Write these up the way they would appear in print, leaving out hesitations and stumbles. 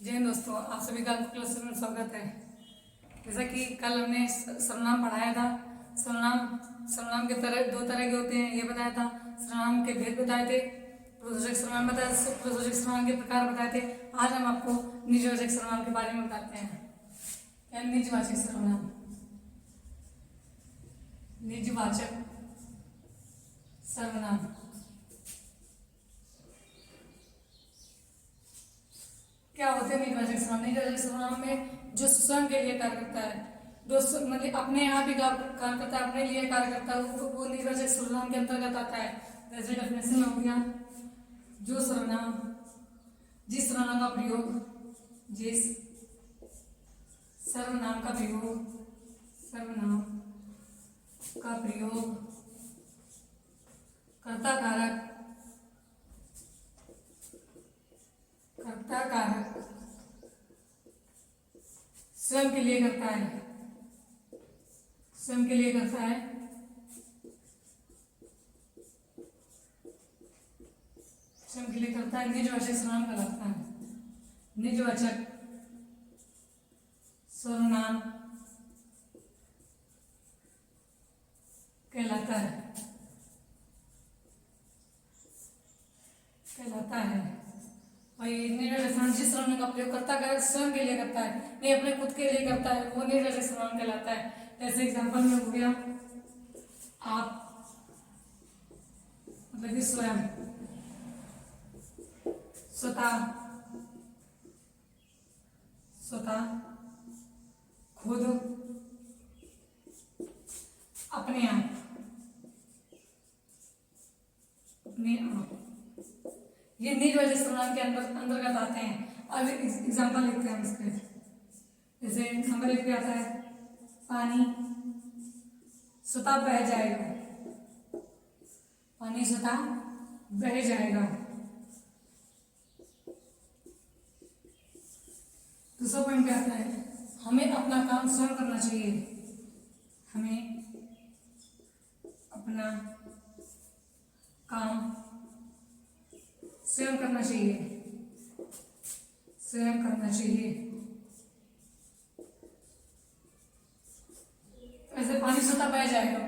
जय हिंद दोस्तों, आप सभी का क्लास में स्वागत है। जैसा कि कल हमने सर्वनाम पढ़ाया था। सर्वनाम के दो तरह के होते हैं, ये बताया था। सर्वनाम के भेद बताए थे, प्रयोजक सर्वनाम बताया, प्रयोजक सर्वनाम के प्रकार बताए थे। आज हम आपको निजवाचक सर्वनाम के बारे में बताते हैं। क्या निजवाचक सर्वनाम? निजवाचक सर्वनाम क्या होते हैं? निजवाचक सर्वनाम, निजवाचक सर्वनाम में जो स्वयं के लिए कार्य करता है, जो मतलब अपने यहाँ भी कार्य करता है, अपने लिए कार्य करता है, वो निजवाचक सर्वनाम के अंतर्गत आता है। जैसे डेफिनेशन में हो गया, जो सर्वनाम जिस सर्वनाम का प्रयोग कर्ता कारक स्वयं के लिए करता है, निजवाचक सर्वनाम कहलाता है। निजवाचक सर्वनाम कहलाता है। और ये निजवाचक सर्वनाम जिस सर्वनाम का प्रयोग कर्ता कारक स्वयं के लिए करता है, नहीं अपने खुद के लिए करता है, वो निजवाचक सर्वनाम कहलाता है। जैसे एग्जांपल में हो गया, आप मतलब कि स्वयं, स्वतः, खुद, अपने आप, ये निजवाचक सर्वनाम के अंतर्गत आते हैं। अब एग्जांपल लिखते हैं हम इसके। जैसे नंबर एक पे आता है, पानी स्वतः बह जाएगा, पानी स्वतः बह जाएगा। दूसरा पॉइंट क्या आता है, हमें अपना काम स्वयं करना चाहिए, हमें अपना काम स्वयं करना चाहिए। ऐसे पानी स्वतः बह जाएगा,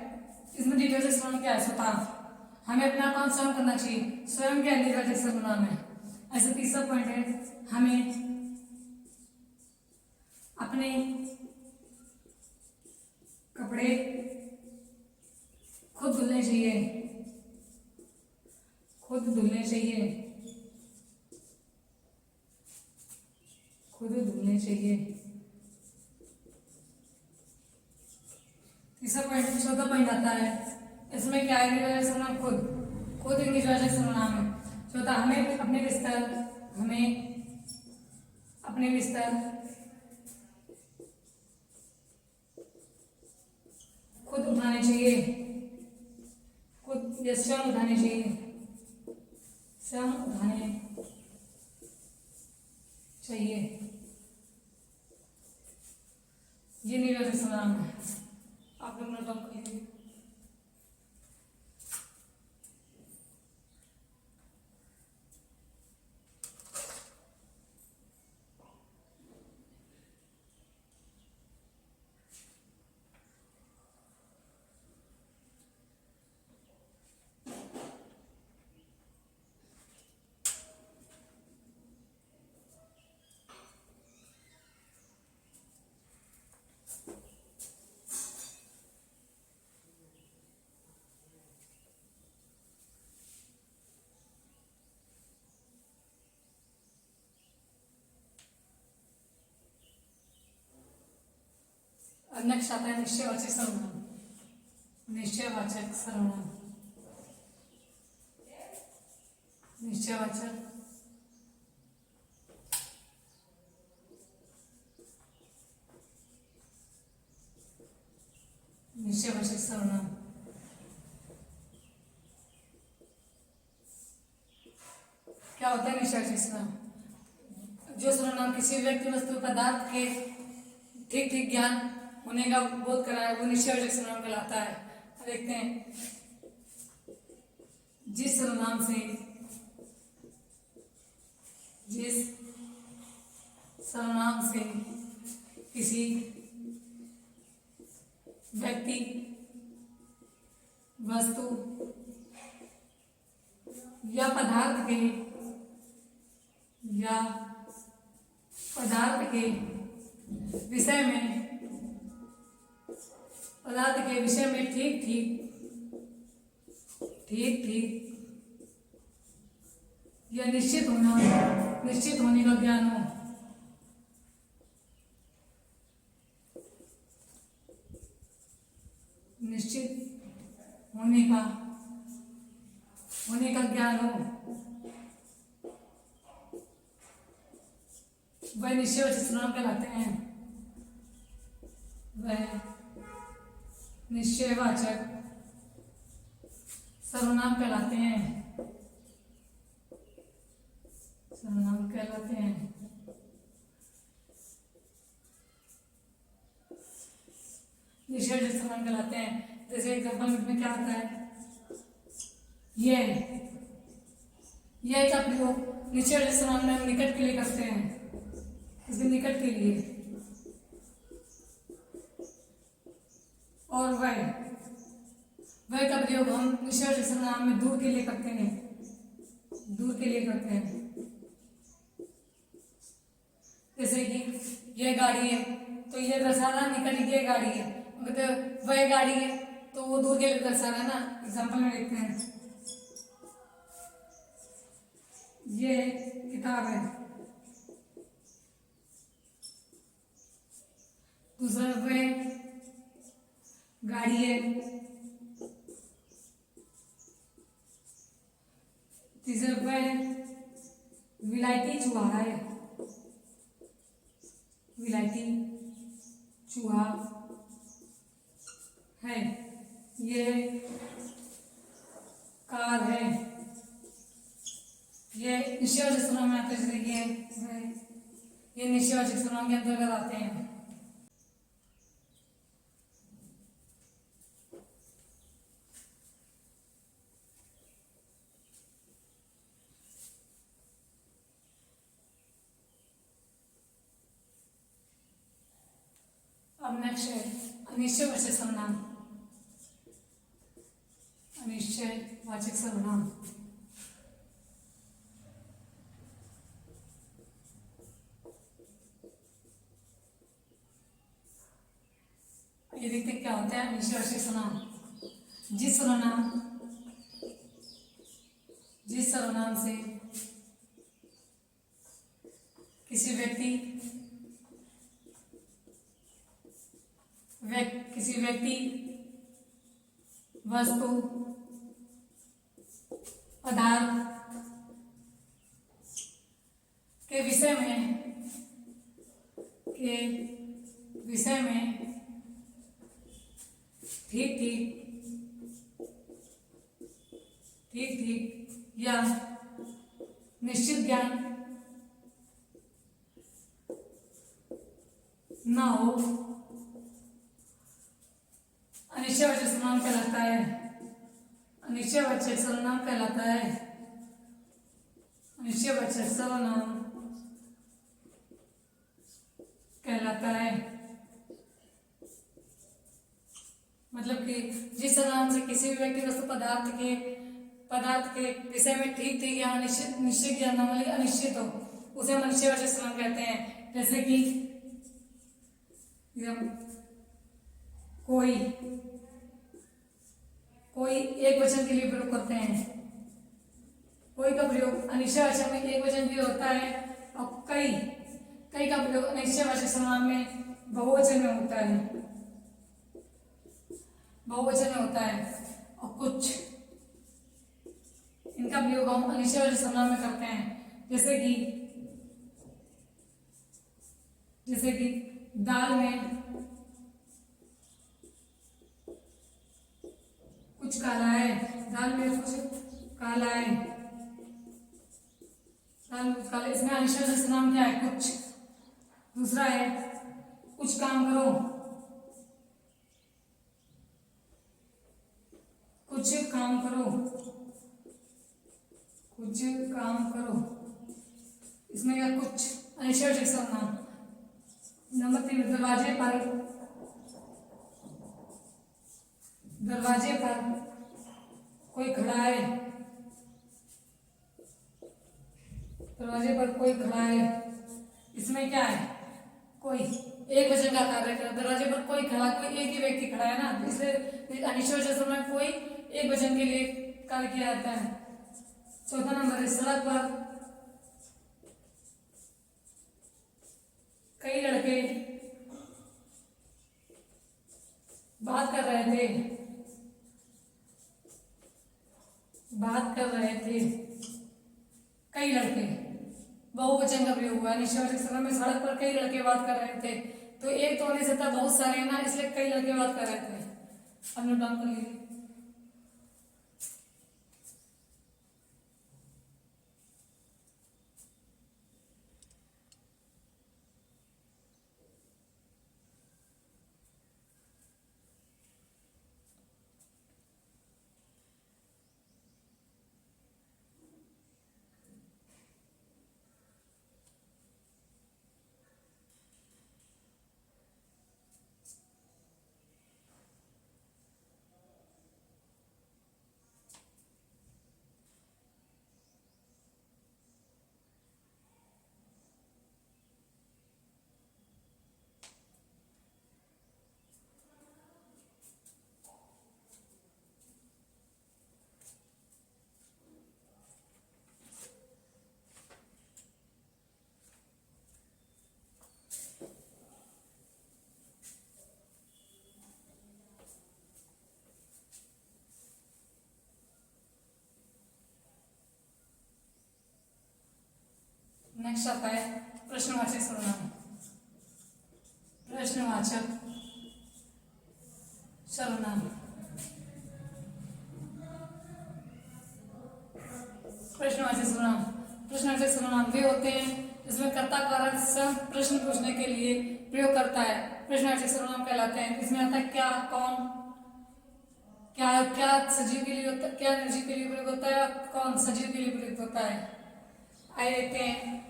इसमें निजवाचक सर्वनाम क्या है? स्वतः, हमें अपना काम स्वयं करना चाहिए, स्वयं क्या निजवाचक सर्वनाम है। ऐसे तीसरा पॉइंट है, हमें अपने कपड़े खुद धुलने चाहिए। तीसरा पॉइंट, चौथा पॉइंट आता है, इसमें क्या है? निजवाचक सर्वनाम खुद एक निजवाचक सर्वनाम है। चौथा, हमें अपने बिस्तर खुद उठाने चाहिए, खुद या स्वयं उठाने चाहिए। ये निजवाचक सर्वनाम है। आप लोग नोट डाउन करिए। नेक्स्ट आता है निश्चयवाचक सर्वनाम। निश्चयवाचक सर्वनाम क्या होता है? निश्चयवाचक सर्वनाम जो सर्वनाम किसी व्यक्ति, वस्तु, पदार्थ के ठीक ज्ञान होने का बोध कराए, वो निश्चयवाचक सर्वनाम कहलाता है। देखते हैं, जिस सर्वनाम से सर्वनाम से किसी व्यक्ति, वस्तु या पदार्थ के विषय में ठीक या निश्चित होने का ज्ञान हो। निश्चित होने का ज्ञान हो, वह निश्चयवाचक सर्वनाम कहलाते हैं। वह निश्चयवाचक सर्वनाम कहलाते हैं। निश्चयवाचक सर्वनाम कहलाते हैं। जैसे एग्जाम्पल में क्या आता है, यह का प्रयोग निश्चयवाचक सर्वनाम में हम निकट के लिए करते हैं। इसके निकट के लिए। और वह का प्रयोग हम निश्चयवाचक सर्वनाम में दूर के लिए करते हैं। जैसे कि यह गाड़ी है, तो यह दर्शाना निकट की गाड़ी है, मतलब वह गाड़ी है तो वो दूर के लिए दर्शा रहा है ना। एग्जाम्पल में देखते हैं, ये किताब है। दूसरा वह गाड़ी है। तीसरा वह विलायती चूहा है। ये कार है। ये निश्चयवाचक सर्वनाम में आते हैं। जैसे ये निश्चयवाचक सर्वनाम के अंतर्गत आते हैं। अब नेक्स्ट है अनिश्चयवाचक सर्वनाम। अनिश्चयवाचक सर्वनाम ये देखते क्या होता है। अनिश्चयवाचक सर्वनाम जिस सर्वनाम से किसी व्यक्ति, वस्तु, पदार्थ के विषय में ठीक या निश्चित ज्ञान न हो, अनिश्चयवाचक सर्वनाम कहलाता है। अनिश्चयवाचक सर्वनाम कहलाता है। मतलब कि जिस सर्वनाम से किसी भी व्यक्ति, वस्तु, पदार्थ के विषय में ठीक या निश्चित ज्ञान न हो, अनिश्चित हो, उसे हम अनिश्चयवाचक सर्वनाम कहते हैं। जैसे कि कोई एक वचन के लिए प्रयोग करते हैं। कोई का प्रयोग अनिश्चयवाचक में एक वचन के लिए होता है, और कई का प्रयोग अनिश्चयवाचक सर्वनाम में बहुवचन में होता है। और कुछ इनका प्रयोग हम अनिश्चयवाचक सर्वनाम में करते हैं। जैसे कि दाल में कुछ काला है। इसमें अनिश्चयवाचक सर्वनाम क्या है? कुछ। दूसरा है कुछ काम करो। इसमें क्या? कुछ अनिश्चयवाचक सर्वनाम। नंबर 3, दरवाजे पर कोई खड़ा है। दरवाजे पर कोई खड़ा है, इसमें क्या है, कोई एक वचन का कार्य है। दरवाजे पर कोई खड़ा, कोई एक ही व्यक्ति खड़ा है ना, इसलिए अनिश्चय वचन में कोई एक वचन के लिए कार्य किया जाता है। चौथा नंबर है, सड़क पर कई लड़के बात कर रहे थे। कई लड़के बहुवचन का प्रयोग हुआ है। निश्चयवाचक सर्वनाम में सड़क पर कई लड़के बात कर रहे थे, तो एक तो होने से था, बहुत सारे हैं ना, इसलिए कई लड़के बात कर रहे थे। अब नोट डाउन कर लीजिए। नेक्स्ट आता है प्रश्नवाचक सर्वनाम। प्रश्नवाचक सर्वनाम, प्रश्नवाचक सर्वनाम वे होते हैं जिसमें कर्ता कारक सह प्रश्न पूछने के लिए प्रयोग करता है, प्रश्नवाचक सर्वनाम कहलाते हैं। इसमें आता है क्या, कौन, क्या क्या सजीव के लिए होता है, क्या निर्जीव के लिए प्रयोग होता है, कौन सजीव के लिए प्रयोग होता है। आइए देखते हैं।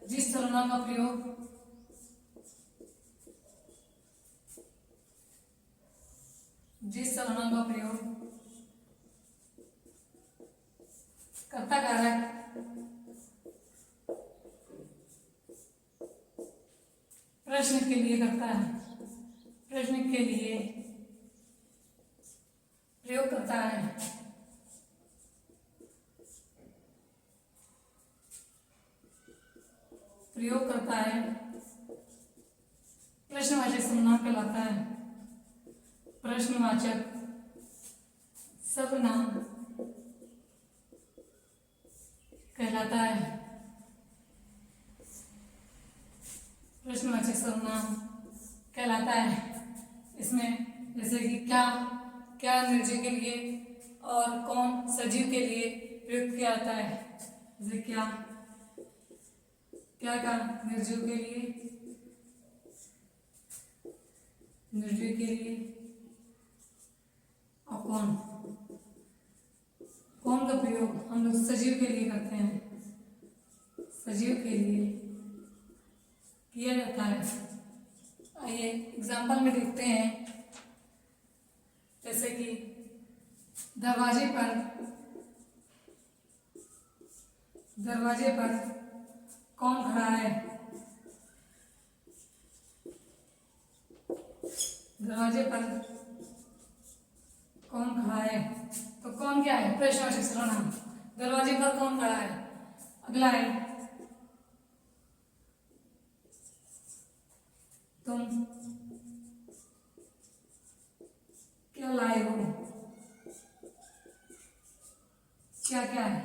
जिस सर्वनाम का प्रयोग कर्ता कारक प्रश्न के लिए करता है, प्रश्न के लिए प्रयोग करता है, प्रश्नवाचक सर्वनाम कहलाता है। प्रश्नवाचक सर्वनाम कहलाता है। प्रश्नवाचक सर्वनाम कहलाता है। इसमें जैसे कि क्या, क्या निर्जीव के लिए, और कौन सजीव के लिए प्रयुक्त किया जाता है। जैसे क्या, क्या का निर्जीव के लिए, और कौन का प्रयोग हम लोग सजीव के लिए करते हैं, सजीव के लिए किया जाता है। आइए एग्जाम्पल में देखते हैं। जैसे कि दरवाजे पर कौन खड़ा है। दरवाजे पर कौन खड़ा है, तो कौन क्या है, प्रश्नवाचक सर्वनाम। दरवाजे पर कौन खड़ा है। अगला है तुम क्या लाए हो। क्या क्या है,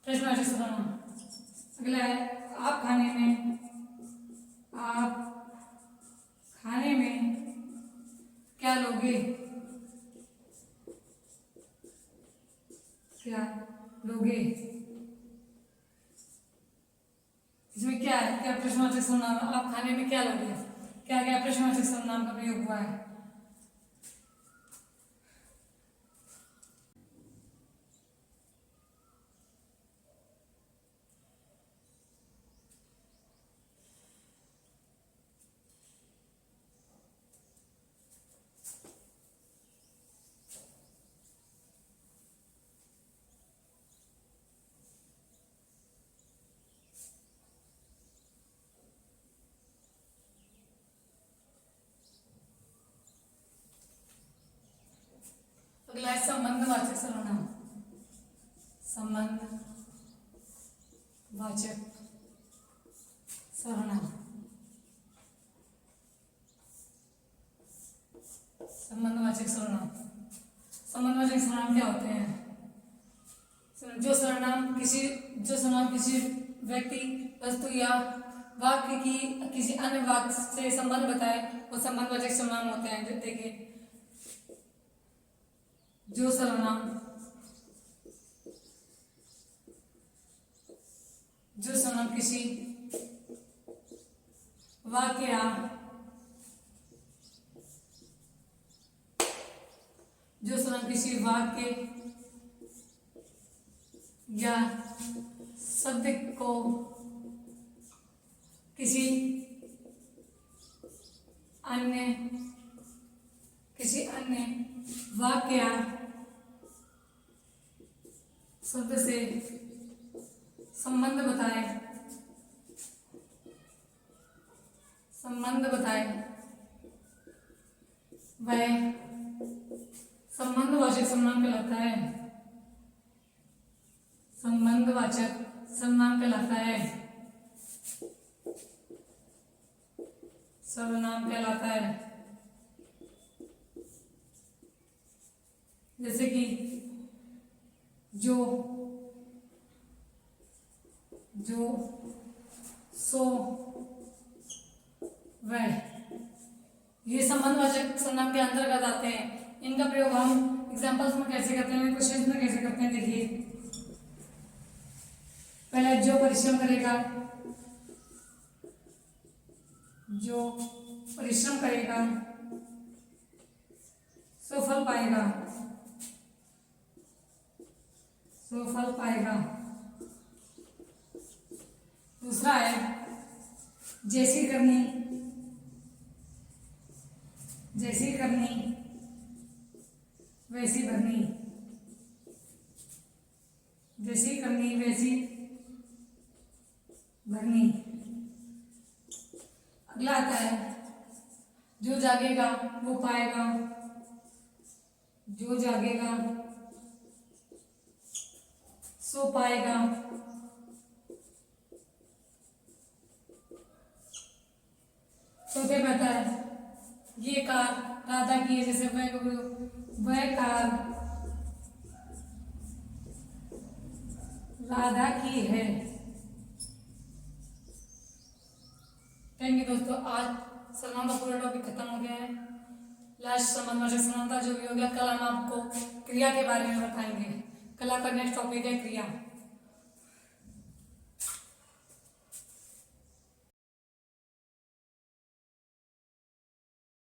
प्रश्नवाचक सर्वनाम। अगला है आप खाने में क्या लोगे। क्या लोगे, इसमें क्या है, क्या प्रश्नवाचक सर्वनाम। आप खाने में क्या लोगे, क्या क्या प्रश्नवाचक सर्वनाम का प्रयोग हुआ है। अगला है संबंधवाचक सर्वनाम। संबंधवाचक सर्वनाम। संबंधवाचक सर्वनाम। संबंधवाचक सर्वनाम क्या होते हैं? जो सर्वनाम किसी व्यक्ति, वस्तु या वाक्य की किसी अन्य वाक्य से संबंध बताए वो संबंधवाचक सर्वनाम होते हैं। देखिए, जो सर्वनाम किसी वाक्य या शब्द को किसी अन्य वाक्य या शब्द से संबंध बताए वह संबंधवाचक सर्वनाम कहलाता है। संबंधवाचक सर्वनाम कहलाता है। जैसे कि जो, सो, वह, ये संबंधवाचक सर्वनाम के अंतर्गत आते हैं। इनका प्रयोग हम एग्जांपल्स में कैसे करते हैं, क्वेश्चंस में कैसे करते हैं? देखिए, पहले जो परिश्रम करेगा, सो फल पाएगा। दूसरा है जैसी करनी, वैसी भरनी। अगला आता है जो जागेगा वो पाएगा। जो जागेगा सो पाएगा। चौथे में आता है ये कार राधा की है, जैसे वह कार राधा की है। थैंक यू दोस्तों, आज सर्वनाम का पूरा टॉपिक खत्म हो गया है। लास्ट संबंधवाचक सर्वनाम था जो भी हो गया। कल हम आपको क्रिया के बारे में बताएंगे। कल आपका नेक्स्ट टॉपिक है क्रिया।